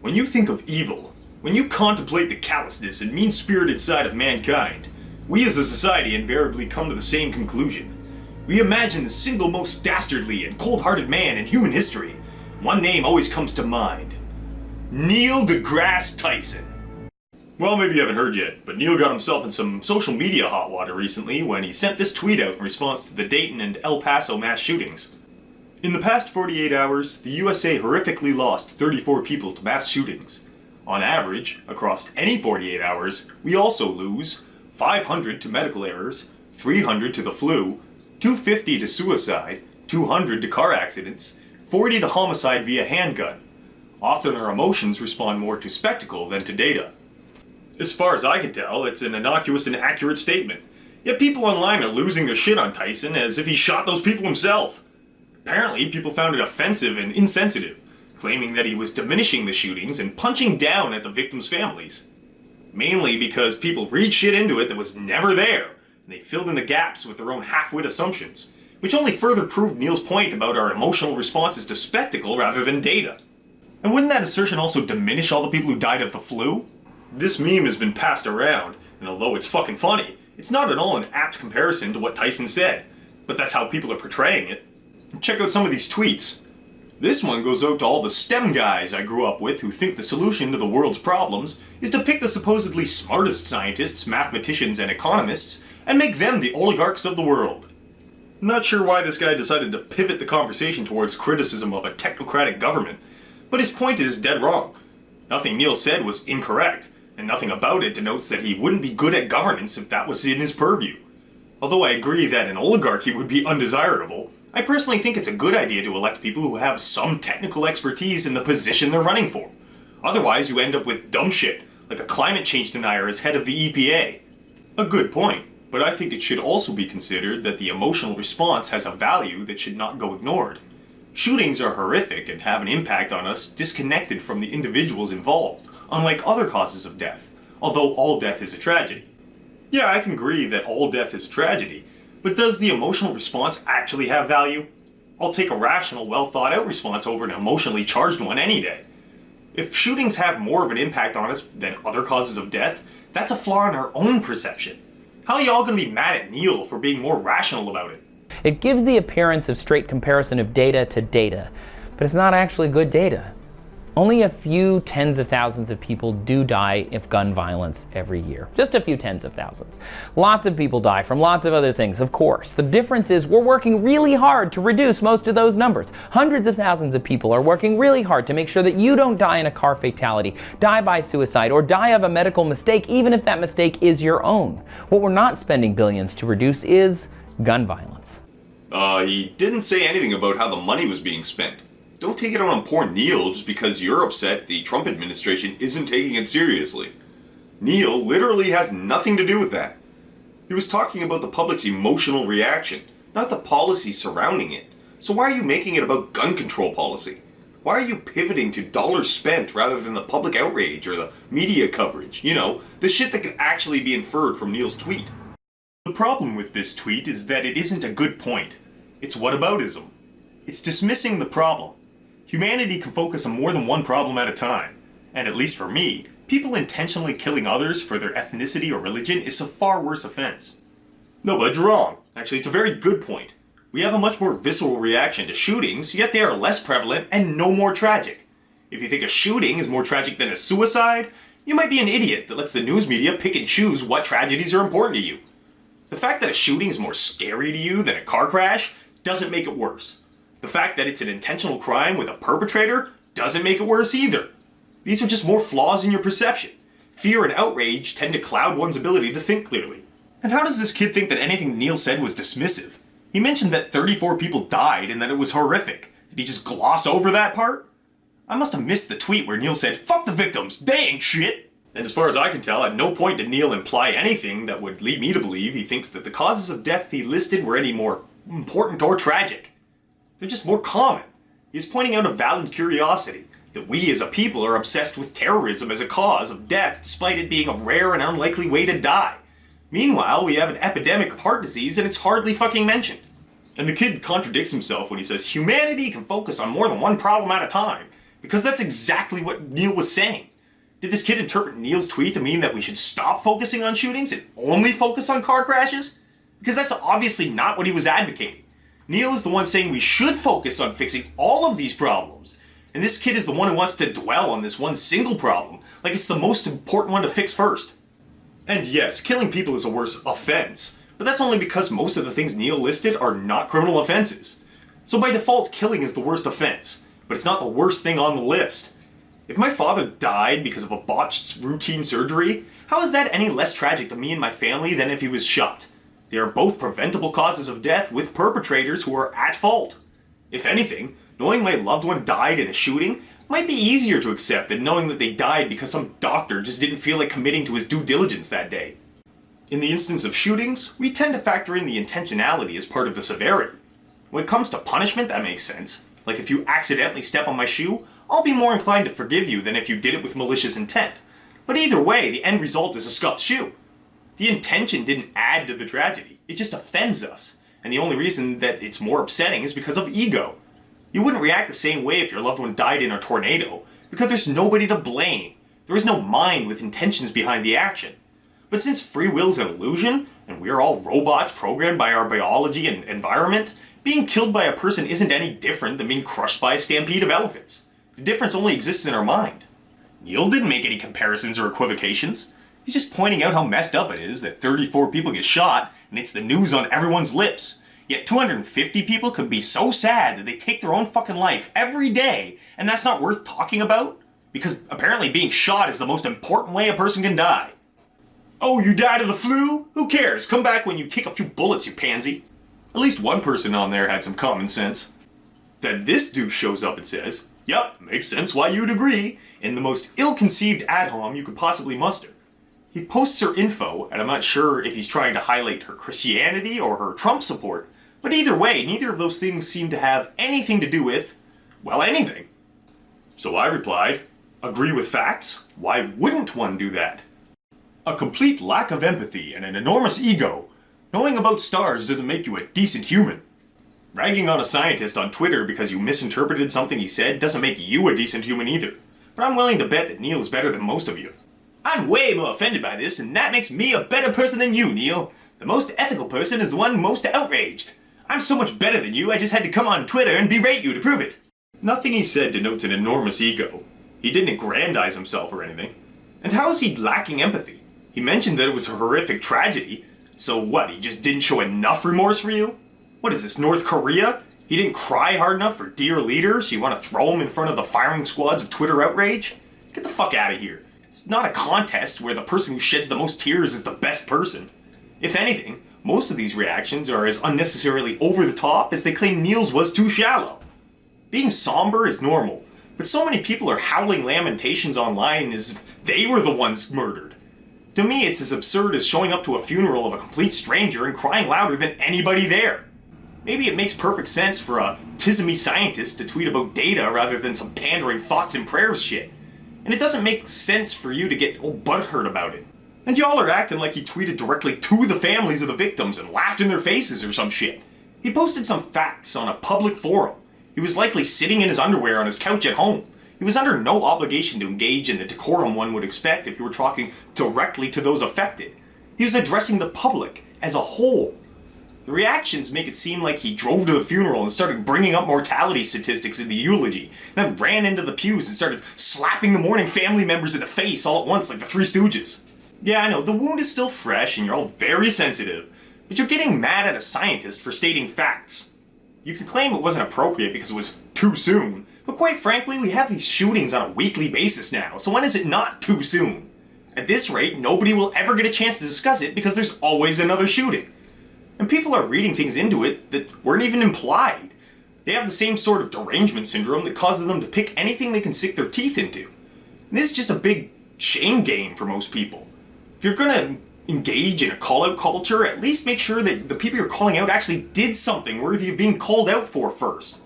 When you think of evil, when you contemplate the callousness and mean-spirited side of mankind, we as a society invariably come to the same conclusion. We imagine the single most dastardly and cold-hearted man in human history. One name always comes to mind. Neil deGrasse Tyson. Well, maybe you haven't heard yet, but Neil got himself in some social media hot water recently when he sent this tweet out in response to the Dayton and El Paso mass shootings. In the past 48 hours, the USA horrifically lost 34 people to mass shootings. On average, across any 48 hours, we also lose 500 to medical errors, 300 to the flu, 250 to suicide, 200 to car accidents, 40 to homicide via handgun. Often our emotions respond more to spectacle than to data. As far as I can tell, it's an innocuous and accurate statement. Yet people online are losing their shit on Tyson as if he shot those people himself. Apparently, people found it offensive and insensitive, claiming that he was diminishing the shootings and punching down at the victims' families. Mainly because people read shit into it that was never there, and they filled in the gaps with their own half-wit assumptions, which only further proved Neil's point about our emotional responses to spectacle rather than data. And wouldn't that assertion also diminish all the people who died of the flu? This meme has been passed around, and although it's fucking funny, it's not at all an apt comparison to what Tyson said, but that's how people are portraying it. Check out some of these tweets. This one goes out to all the STEM guys I grew up with who think the solution to the world's problems is to pick the supposedly smartest scientists, mathematicians, and economists and make them the oligarchs of the world. I'm not sure why this guy decided to pivot the conversation towards criticism of a technocratic government, but his point is dead wrong. Nothing Neil said was incorrect, and nothing about it denotes that he wouldn't be good at governance if that was in his purview. Although I agree that an oligarchy would be undesirable, I personally think it's a good idea to elect people who have some technical expertise in the position they're running for. Otherwise, you end up with dumb shit, like a climate change denier as head of the EPA. A good point, but I think it should also be considered that the emotional response has a value that should not go ignored. Shootings are horrific and have an impact on us disconnected from the individuals involved, unlike other causes of death, although all death is a tragedy. Yeah, I can agree that all death is a tragedy, but does the emotional response actually have value? I'll take a rational, well-thought-out response over an emotionally charged one any day. If shootings have more of an impact on us than other causes of death, that's a flaw in our own perception. How are y'all gonna be mad at Neil for being more rational about it? It gives the appearance of straight comparison of data to data, but it's not actually good data. Only a few tens of thousands of people do die of gun violence every year. Just a few tens of thousands. Lots of people die from lots of other things, of course. The difference is we're working really hard to reduce most of those numbers. Hundreds of thousands of people are working really hard to make sure that you don't die in a car fatality, die by suicide, or die of a medical mistake, even if that mistake is your own. What we're not spending billions to reduce is gun violence. He didn't say anything about how the money was being spent. Don't take it out on poor Neil just because you're upset the Trump administration isn't taking it seriously. Neil literally has nothing to do with that. He was talking about the public's emotional reaction, not the policy surrounding it. So why are you making it about gun control policy? Why are you pivoting to dollars spent rather than the public outrage or the media coverage? You know, the shit that could actually be inferred from Neil's tweet. The problem with this tweet is that it isn't a good point. It's whataboutism. It's dismissing the problem. Humanity can focus on more than one problem at a time, and at least for me, people intentionally killing others for their ethnicity or religion is a far worse offense. No, but you're wrong. Actually, it's a very good point. We have a much more visceral reaction to shootings, yet they are less prevalent and no more tragic. If you think a shooting is more tragic than a suicide, you might be an idiot that lets the news media pick and choose what tragedies are important to you. The fact that a shooting is more scary to you than a car crash doesn't make it worse. The fact that it's an intentional crime with a perpetrator doesn't make it worse either. These are just more flaws in your perception. Fear and outrage tend to cloud one's ability to think clearly. And how does this kid think that anything Neil said was dismissive? He mentioned that 34 people died and that it was horrific. Did he just gloss over that part? I must have missed the tweet where Neil said, "Fuck the victims, they ain't shit." And as far as I can tell, at no point did Neil imply anything that would lead me to believe he thinks that the causes of death he listed were any more important or tragic. They're just more common. He's pointing out a valid curiosity, that we as a people are obsessed with terrorism as a cause of death despite it being a rare and unlikely way to die. Meanwhile, we have an epidemic of heart disease and it's hardly fucking mentioned. And the kid contradicts himself when he says humanity can focus on more than one problem at a time, Because that's exactly what Neil was saying. Did this kid interpret Neil's tweet to mean that we should stop focusing on shootings and only focus on car crashes? Because that's obviously not what he was advocating. Neil is the one saying we should focus on fixing all of these problems. And this kid is the one who wants to dwell on this one single problem, like it's the most important one to fix first. And yes, killing people is a worse offense, but that's only because most of the things Neil listed are not criminal offenses. So by default, killing is the worst offense, but it's not the worst thing on the list. If my father died because of a botched routine surgery, how is that any less tragic to me and my family than if he was shot? They are both preventable causes of death with perpetrators who are at fault. If anything, knowing my loved one died in a shooting might be easier to accept than knowing that they died because some doctor just didn't feel like committing to his due diligence that day. In the instance of shootings, we tend to factor in the intentionality as part of the severity. When it comes to punishment, that makes sense. Like if you accidentally step on my shoe, I'll be more inclined to forgive you than if you did it with malicious intent. But either way, the end result is a scuffed shoe. The intention didn't add to the tragedy, it just offends us. And the only reason that it's more upsetting is because of ego. You wouldn't react the same way if your loved one died in a tornado, because there's nobody to blame. There is no mind with intentions behind the action. But since free will is an illusion, and we're all robots programmed by our biology and environment, being killed by a person isn't any different than being crushed by a stampede of elephants. The difference only exists in our mind. Neil didn't make any comparisons or equivocations. He's just pointing out how messed up it is that 34 people get shot, and it's the news on everyone's lips. Yet 250 people could be so sad that they take their own fucking life every day, and that's not worth talking about? Because apparently being shot is the most important way a person can die. Oh, you died of the flu? Who cares? Come back when you kick a few bullets, you pansy. At least one person on there had some common sense. Then this dude shows up and says, "Yup, makes sense why you'd agree," in the most ill-conceived ad hom you could possibly muster. He posts her info, and I'm not sure if he's trying to highlight her Christianity or her Trump support, but either way, neither of those things seem to have anything to do with, well, anything. So I replied, agree with facts? Why wouldn't one do that? A complete lack of empathy and an enormous ego. Knowing about stars doesn't make you a decent human. Ragging on a scientist on Twitter because you misinterpreted something he said doesn't make you a decent human either. But I'm willing to bet that Neil is better than most of you. I'm way more offended by this, and that makes me a better person than you, Neil. The most ethical person is the one most outraged. I'm so much better than you, I just had to come on Twitter and berate you to prove it. Nothing he said denotes an enormous ego. He didn't aggrandize himself or anything. And how is he lacking empathy? He mentioned that it was a horrific tragedy. So what, he just didn't show enough remorse for you? What is this, North Korea? He didn't cry hard enough for dear leaders, so you want to throw him in front of the firing squads of Twitter outrage? Get the fuck out of here. It's not a contest where the person who sheds the most tears is the best person. If anything, most of these reactions are as unnecessarily over the top as they claim Neil's was too shallow. Being somber is normal, but so many people are howling lamentations online as if they were the ones murdered. To me, it's as absurd as showing up to a funeral of a complete stranger and crying louder than anybody there. Maybe it makes perfect sense for a tismy scientist to tweet about data rather than some pandering thoughts and prayers shit. And it doesn't make sense for you to get all butthurt about it. And y'all are acting like he tweeted directly to the families of the victims and laughed in their faces or some shit. He posted some facts on a public forum. He was likely sitting in his underwear on his couch at home. He was under no obligation to engage in the decorum one would expect if you were talking directly to those affected. He was addressing the public as a whole. The reactions make it seem like he drove to the funeral and started bringing up mortality statistics in the eulogy, then ran into the pews and started slapping the mourning family members in the face all at once like the Three Stooges. Yeah, I know, the wound is still fresh and you're all very sensitive, but you're getting mad at a scientist for stating facts. You can claim it wasn't appropriate because it was too soon, but quite frankly, we have these shootings on a weekly basis now, so when is it not too soon? At this rate, nobody will ever get a chance to discuss it because there's always another shooting. And people are reading things into it that weren't even implied. They have the same sort of derangement syndrome that causes them to pick anything they can sink their teeth into. And this is just a big shame game for most people. If you're gonna engage in a call-out culture, at least make sure that the people you're calling out actually did something worthy of being called out for first.